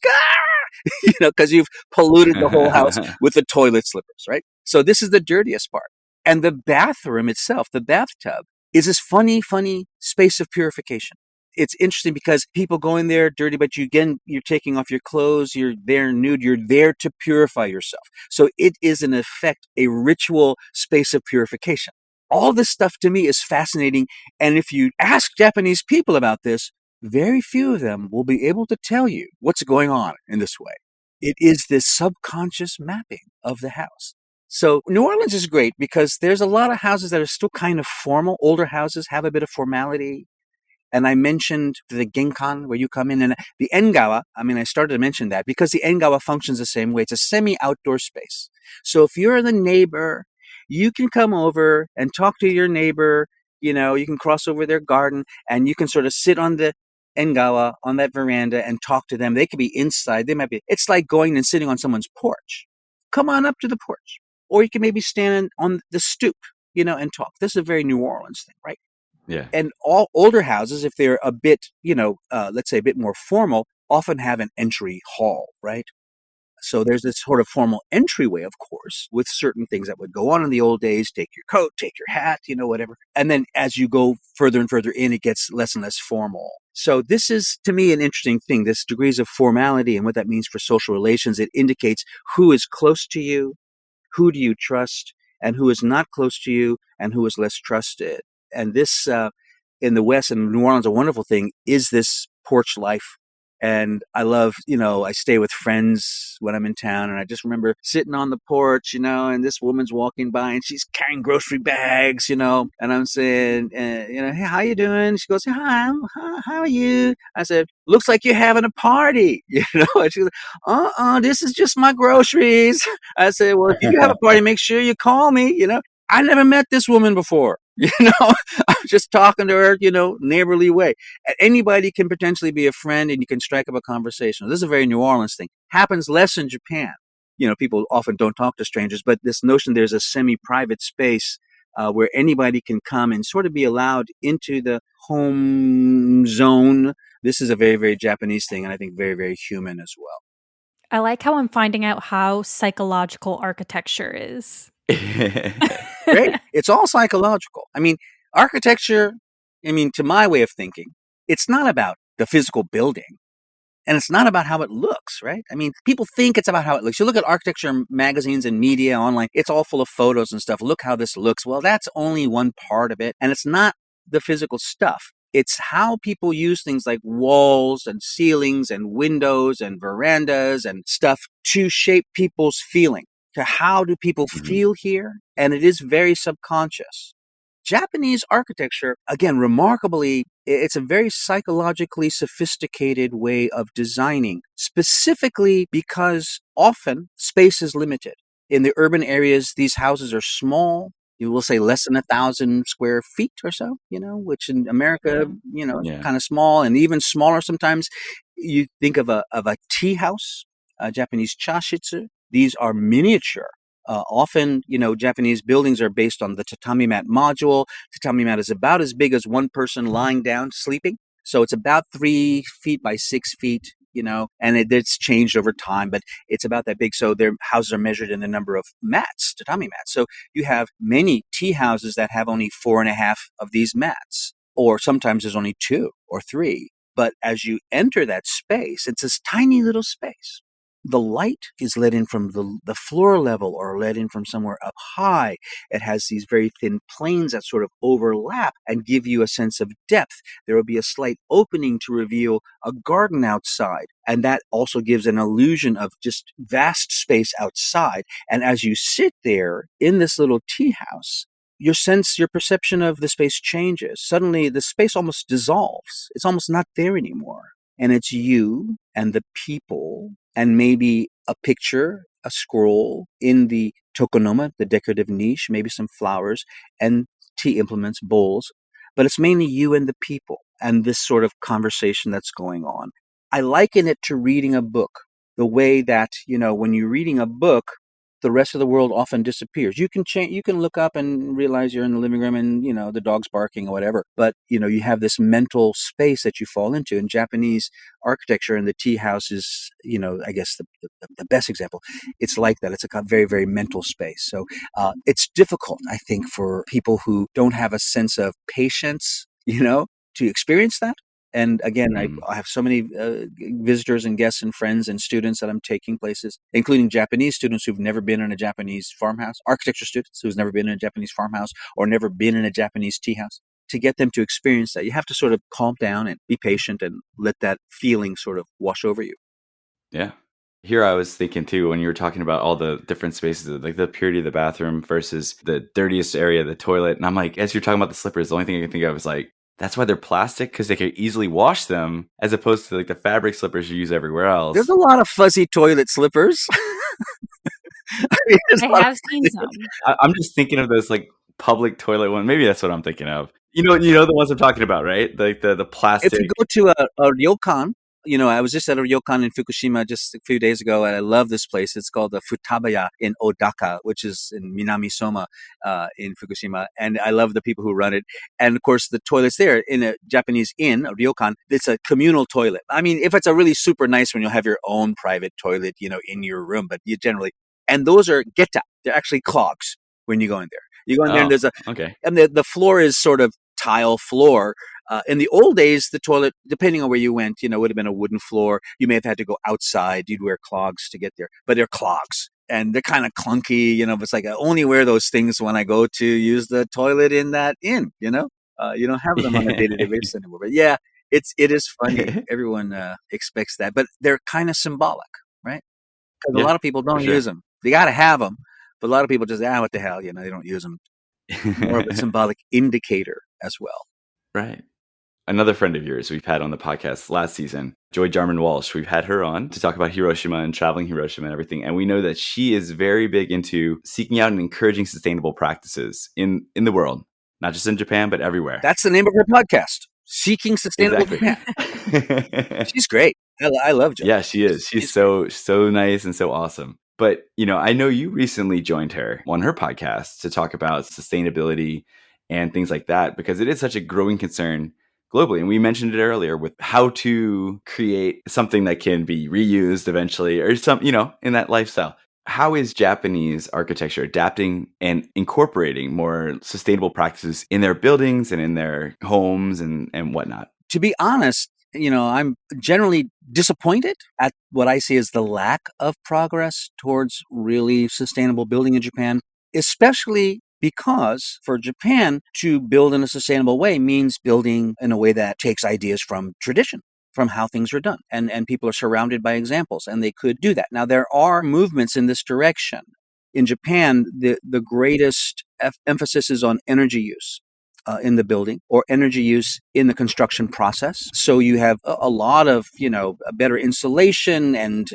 because you've polluted the whole house with the toilet slippers, right? So this is the dirtiest part. And the bathroom itself, the bathtub, is this funny space of purification. It's interesting because people go in there dirty, but you're taking off your clothes, you're there nude, you're there to purify yourself. So it is, in effect, a ritual space of purification. All this stuff to me is fascinating. And if you ask Japanese people about this, very few of them will be able to tell you what's going on in this way. It is this subconscious mapping of the house. So New Orleans is great because there's a lot of houses that are still kind of formal. Older houses have a bit of formality. And I mentioned the genkan where you come in, and the engawa. I started to mention that because the engawa functions the same way. It's a semi-outdoor space. So if you're the neighbor, you can come over and talk to your neighbor. You can cross over their garden and you can sort of sit on the engawa, on that veranda, and talk to them. They could be inside. It's like going and sitting on someone's porch. Come on up to the porch. Or you can maybe stand on the stoop, and talk. This is a very New Orleans thing, right? Yeah. And all older houses, if they're a bit, let's say a bit more formal, often have an entry hall, right? So there's this sort of formal entryway, of course, with certain things that would go on in the old days. Take your coat, take your hat, whatever. And then as you go further and further in, it gets less and less formal. So this is, to me, an interesting thing, this degrees of formality and what that means for social relations. It indicates who is close to you, who do you trust, and who is not close to you, and who is less trusted. And this, in the West and New Orleans, a wonderful thing is this porch life. And I love, I stay with friends when I'm in town, and I just remember sitting on the porch, and this woman's walking by and she's carrying grocery bags, and I'm saying, hey, how you doing? She goes, hi, how are you? I said, looks like you're having a party, and she goes, this is just my groceries. I said, well, if you have a party, make sure you call me, I never met this woman before. I'm just talking to her, neighborly way. Anybody can potentially be a friend and you can strike up a conversation. This is a very New Orleans thing. Happens less in Japan. People often don't talk to strangers, but this notion there's a semi-private space where anybody can come and sort of be allowed into the home zone. This is a very, very Japanese thing, and I think very, very human as well. I like how I'm finding out how psychological architecture is. Right? It's all psychological. Architecture, to my way of thinking, it's not about the physical building. And it's not about how it looks, right? I mean, people think it's about how it looks. You look at architecture magazines and media online, it's all full of photos and stuff. Look how this looks. Well, that's only one part of it. And it's not the physical stuff. It's how people use things like walls and ceilings and windows and verandas and stuff to shape people's feeling. To how do people feel here? And it is very subconscious. Japanese architecture, again, remarkably, it's a very psychologically sophisticated way of designing, specifically because often space is limited. In the urban areas, these houses are small. You will say less than 1,000 square feet or so, which in America, is kind of small, and even smaller sometimes. You think of a tea house, a Japanese chashitsu. These are miniature. Often, Japanese buildings are based on the tatami mat module. Tatami mat is about as big as one person lying down sleeping. So it's about 3 feet by 6 feet, and it's changed over time, but it's about that big. So their houses are measured in the number of mats, tatami mats. So you have many tea houses that have only 4.5 of these mats, or sometimes there's only 2 or 3. But as you enter that space, it's this tiny little space. The light is let in from the floor level or let in from somewhere up high. It has these very thin planes that sort of overlap and give you a sense of depth. There will be a slight opening to reveal a garden outside, and that also gives an illusion of just vast space outside. And as you sit there in this little tea house, your perception of the space changes. Suddenly, the space almost dissolves. It's almost not there anymore. And it's you and the people and maybe a picture, a scroll in the tokonoma, the decorative niche, maybe some flowers and tea implements, bowls. But it's mainly you and the people and this sort of conversation that's going on. I liken it to reading a book, the way that, when you're reading a book, the rest of the world often disappears. You can look up and realize you're in the living room and, the dog's barking or whatever. But, you have this mental space that you fall into. In Japanese architecture, and the tea house is, I guess the best example. It's like that. It's a very, very mental space. So it's difficult, I think, for people who don't have a sense of patience, to experience that. And again, I have so many visitors and guests and friends and students that I'm taking places, including Japanese students who've never been in a Japanese farmhouse, architecture students who've never been in a Japanese farmhouse or never been in a Japanese tea house. To get them to experience that, you have to sort of calm down and be patient and let that feeling sort of wash over you. Yeah. Here I was thinking too, when you were talking about all the different spaces, like the purity of the bathroom versus the dirtiest area, the toilet. And I'm like, as you're talking about the slippers, the only thing I can think of is like, that's why they're plastic, because they could easily wash them, as opposed to like the fabric slippers you use everywhere else. There's a lot of fuzzy toilet slippers. I have seen some. I'm just thinking of those like public toilet one. Maybe that's what I'm thinking of. You know the ones I'm talking about, right? Like the plastic. If you go to a ryokan, I was just at a ryokan in Fukushima just a few days ago, and I love this place. It's called the Futabaya in Odaka, which is in Minami Soma in Fukushima. And I love the people who run it. And of course, the toilets there in a Japanese inn, a ryokan, it's a communal toilet. I mean, if it's a really super nice one, you'll have your own private toilet, in your room. But you generally, and those are geta. They're actually clogs when you go in there. You go in there and there's and the floor is sort of tile floor. In the old days, the toilet, depending on where you went, would have been a wooden floor. You may have had to go outside. You'd wear clogs to get there, but they're clogs and they're kind of clunky. It's like I only wear those things when I go to use the toilet in that inn. You don't have them on a day-to-day basis anymore. But yeah, it is funny. Everyone expects that, but they're kind of symbolic, right? Because a lot of people don't use them. They got to have them, but a lot of people just what the hell, they don't use them. More of a symbolic indicator as well. Right. Another friend of yours we've had on the podcast last season, Joy Jarman Walsh, we've had her on to talk about Hiroshima and traveling Hiroshima and everything. And we know that she is very big into seeking out and encouraging sustainable practices in the world, not just in Japan, but everywhere. That's the name of her podcast, Seeking Sustainable Japan. She's great. I love Joy. Yeah, she is. She's so nice and so awesome. But, I know you recently joined her on her podcast to talk about sustainability and things like that, because it is such a growing concern globally. And we mentioned it earlier with how to create something that can be reused eventually or some, in that lifestyle. How is Japanese architecture adapting and incorporating more sustainable practices in their buildings and in their homes and whatnot? To be honest, I'm generally disappointed at what I see as the lack of progress towards really sustainable building in Japan, especially because for Japan to build in a sustainable way means building in a way that takes ideas from tradition, from how things are done. And people are surrounded by examples, and they could do that. Now, there are movements in this direction. In Japan, the greatest emphasis is on energy use. In the building, or energy use in the construction process. So you have a lot of, better insulation and,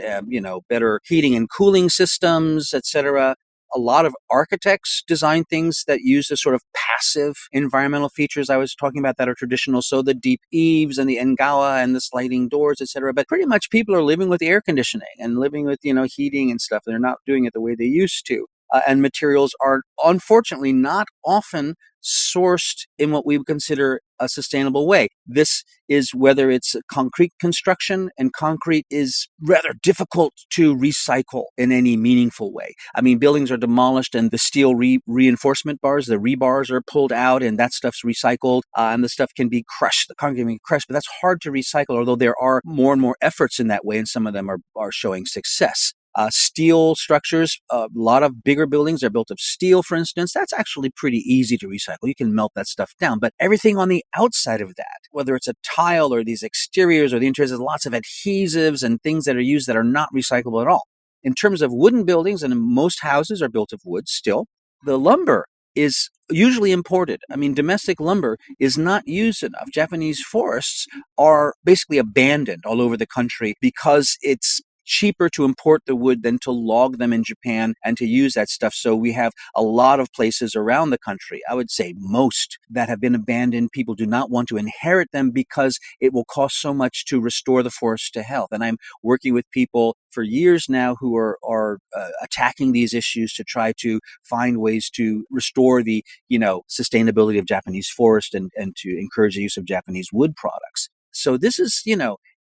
better heating and cooling systems, etc. A lot of architects design things that use the sort of passive environmental features I was talking about that are traditional. So the deep eaves and the engawa and the sliding doors, etc. But pretty much people are living with air conditioning and living with, heating and stuff. They're not doing it the way they used to. And materials are unfortunately not often sourced in what we would consider a sustainable way. This is whether it's concrete construction, and concrete is rather difficult to recycle in any meaningful way. I mean, buildings are demolished and the steel reinforcement bars, the rebars are pulled out, and that stuff's recycled, and the stuff can be crushed, the concrete can be crushed, but that's hard to recycle, although there are more and more efforts in that way, and some of them are showing success. Steel structures, a lot of bigger buildings are built of steel, for instance. That's actually pretty easy to recycle. You can melt that stuff down. But everything on the outside of that, whether it's a tile or these exteriors or the interiors, there's lots of adhesives and things that are used that are not recyclable at all. In terms of wooden buildings, and most houses are built of wood still, the lumber is usually imported. I mean, domestic lumber is not used enough. Japanese forests are basically abandoned all over the country because it's cheaper to import the wood than to log them in Japan and to use that stuff. So we have a lot of places around the country, I would say most, that have been abandoned. People do not want to inherit them because it will cost so much to restore the forest to health. And I'm working with people for years now who are attacking these issues to try to find ways to restore the, sustainability of Japanese forest and to encourage the use of Japanese wood products. So this is,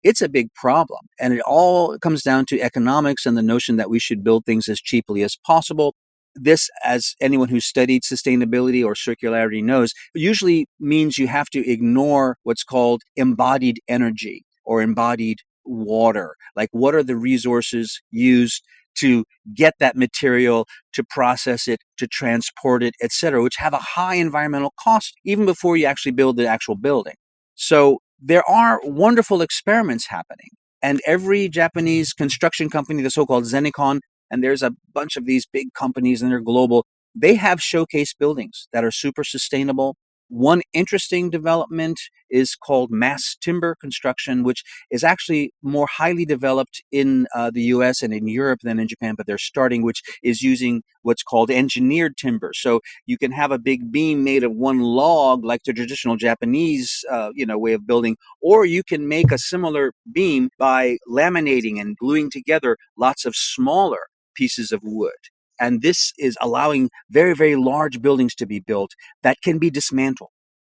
it's a big problem. And it all comes down to economics and the notion that we should build things as cheaply as possible. This, as anyone who's studied sustainability or circularity knows, usually means you have to ignore what's called embodied energy or embodied water. Like, what are the resources used to get that material, to process it, to transport it, etc., which have a high environmental cost even before you actually build the actual building. So there are wonderful experiments happening, and every Japanese construction company, the so-called Zencastr, and there's a bunch of these big companies and they're global, they have showcase buildings that are super sustainable. One interesting development is called mass timber construction, which is actually more highly developed in the US and in Europe than in Japan, but they're starting, which is using what's called engineered timber. So you can have a big beam made of one log, like the traditional Japanese way of building, or you can make a similar beam by laminating and gluing together lots of smaller pieces of wood. And this is allowing very, very large buildings to be built that can be dismantled.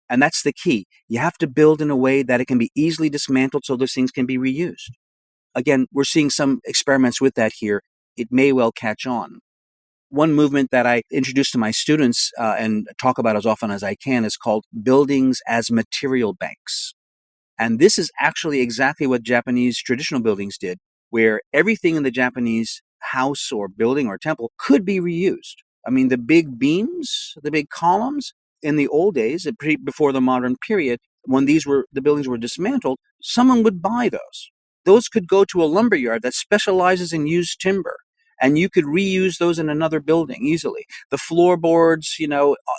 And that's the key. You have to build in a way that it can be easily dismantled so those things can be reused. Again, we're seeing some experiments with that here. It may well catch on. One movement that I introduce to my students and talk about as often as I can is called buildings as material banks. And this is actually exactly what Japanese traditional buildings did, where everything in the Japanese house or building or temple could be reused. I mean, the big beams, the big columns, in the old days, before the modern period, when the buildings were dismantled, someone would buy those. Those could go to a lumber yard that specializes in used timber, and you could reuse those in another building easily. The floorboards,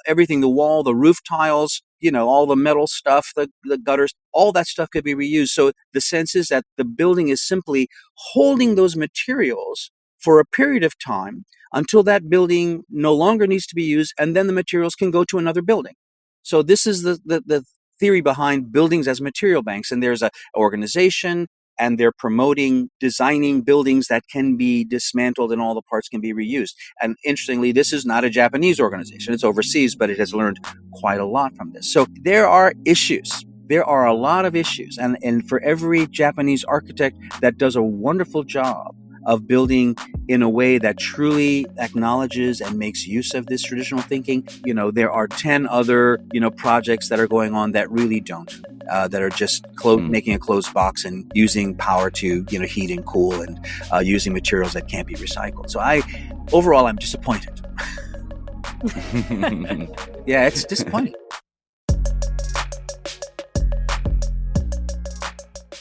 everything, the wall, the roof tiles, all the metal stuff, the gutters, all that stuff could be reused. So the sense is that the building is simply holding those materials for a period of time until that building no longer needs to be used, and then the materials can go to another building. So this is the theory behind buildings as material banks. And there's an organization, and they're promoting designing buildings that can be dismantled and all the parts can be reused. And interestingly, this is not a Japanese organization. It's overseas, but it has learned quite a lot from this. So there are issues. There are a lot of issues. And for every Japanese architect that does a wonderful job of building in a way that truly acknowledges and makes use of this traditional thinking, there are 10 other, projects that are going on that really don't. that are just making a closed box and using power to heat and cool, and using materials that can't be recycled. So overall I'm disappointed. Yeah, it's disappointing.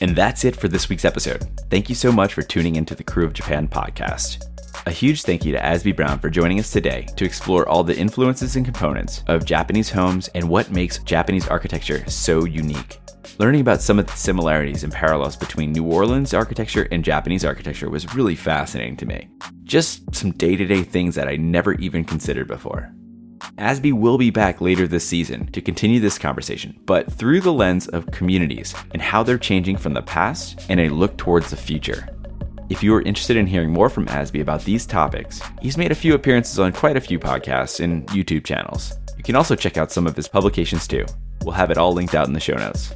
And that's it for this week's episode. Thank you so much for tuning into the Krewe of Japan podcast. A huge thank you to Azby Brown for joining us today to explore all the influences and components of Japanese homes and what makes Japanese architecture so unique. Learning about some of the similarities and parallels between New Orleans architecture and Japanese architecture was really fascinating to me. Just some day-to-day things that I never even considered before. Azby will be back later this season to continue this conversation, but through the lens of communities and how they're changing from the past and a look towards the future. If you are interested in hearing more from Azby about these topics, he's made a few appearances on quite a few podcasts and YouTube channels. You can also check out some of his publications too. We'll have it all linked out in the show notes.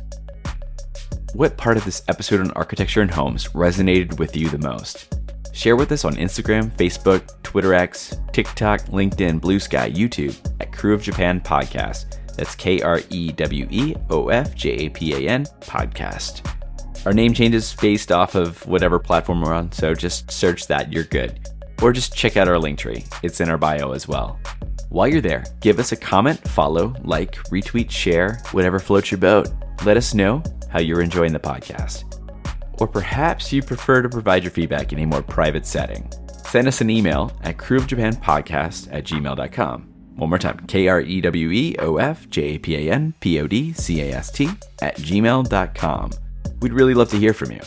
What part of this episode on architecture and homes resonated with you the most? Share with us on Instagram, Facebook, Twitter X, TikTok, LinkedIn, Blue Sky, YouTube at Krewe of Japan Podcast. That's KREWEOFJAPAN Podcast. Our name changes based off of whatever platform we're on, so just search that, you're good. Or just check out our link tree. It's in our bio as well. While you're there, give us a comment, follow, like, retweet, share, whatever floats your boat. Let us know how you're enjoying the podcast. Or perhaps you prefer to provide your feedback in a more private setting. Send us an email at kreweofjapanpodcast@gmail.com. One more time, KREWEOFJAPANPODCAST@gmail.com. We'd really love to hear from you.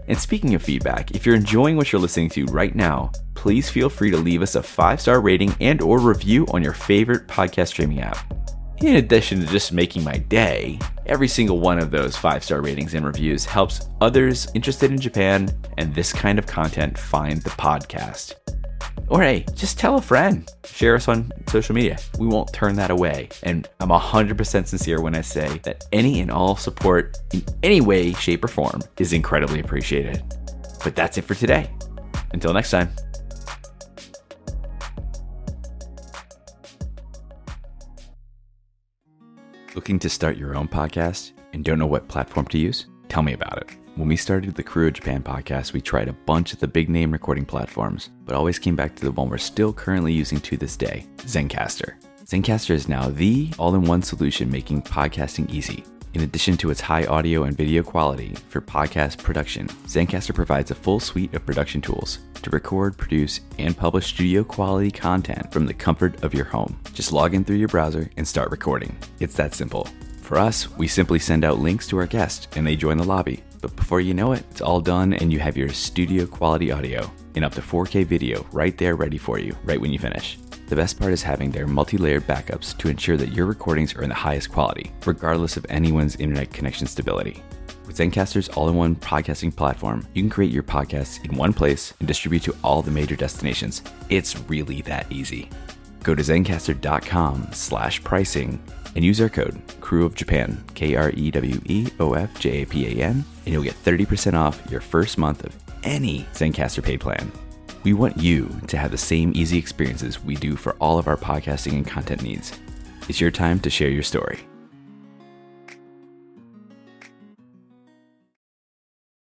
And speaking of feedback, if you're enjoying what you're listening to right now, please feel free to leave us a 5-star rating and or review on your favorite podcast streaming app. In addition to just making my day, every single one of those 5-star ratings and reviews helps others interested in Japan and this kind of content find the podcast. Or hey, just tell a friend. Share us on social media. We won't turn that away. And I'm 100% sincere when I say that any and all support in any way, shape, or form is incredibly appreciated. But that's it for today. Until next time. Looking to start your own podcast and don't know what platform to use? Tell me about it. When we started the Krewe of Japan podcast, we tried a bunch of the big name recording platforms, but always came back to the one we're still currently using to this day, Zencastr. Zencastr is now the all-in-one solution making podcasting easy. In addition to its high audio and video quality for podcast production, Zencastr provides a full suite of production tools to record, produce, and publish studio quality content from the comfort of your home. Just log in through your browser and start recording. It's that simple. For us, we simply send out links to our guests and they join the lobby. But before you know it, it's all done and you have your studio quality audio and up to 4K video right there ready for you, right when you finish. The best part is having their multi-layered backups to ensure that your recordings are in the highest quality, regardless of anyone's internet connection stability. With Zencastr's all-in-one podcasting platform, you can create your podcasts in one place and distribute to all the major destinations. It's really that easy. Go to zencastr.com/pricing and use our code Krewe of Japan, KREWEOFJAPAN, and you'll get 30% off your first month of any Zencastr paid plan. We want you to have the same easy experiences we do for all of our podcasting and content needs. It's your time to share your story.